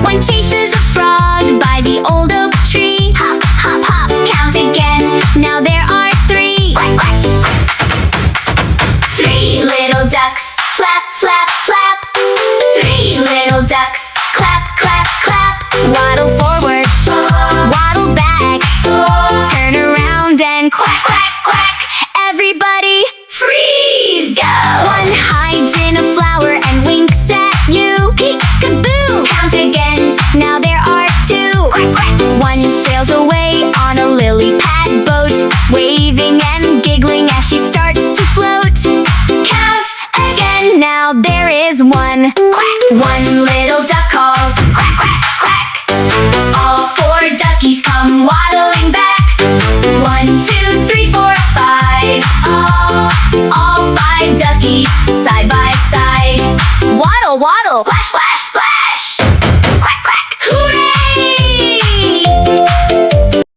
One chases a frog by the old oak tree. Hop, hop, hop, count again. Now there are three. Quack, quack. Three little ducks, flap, flap, flap. Three little ducks, clap, clap, clap. Waddle forward, waddle back. Turn around and quack, quack, quack. Everybody freeze, go! One hides in a flower and winks at you. Peek-a-boo! Count again, now there are two. Quack, quack. One sails away on a lily pad boat, waving and giggling as she starts to float. Count again, now there is one. Quack! One little duck calls, quack, quack, quack. All four duckies come waddling back. 1, 2, 3, 4, 5. All 5 duckies, side by side. Waddle, waddle, splash, splash.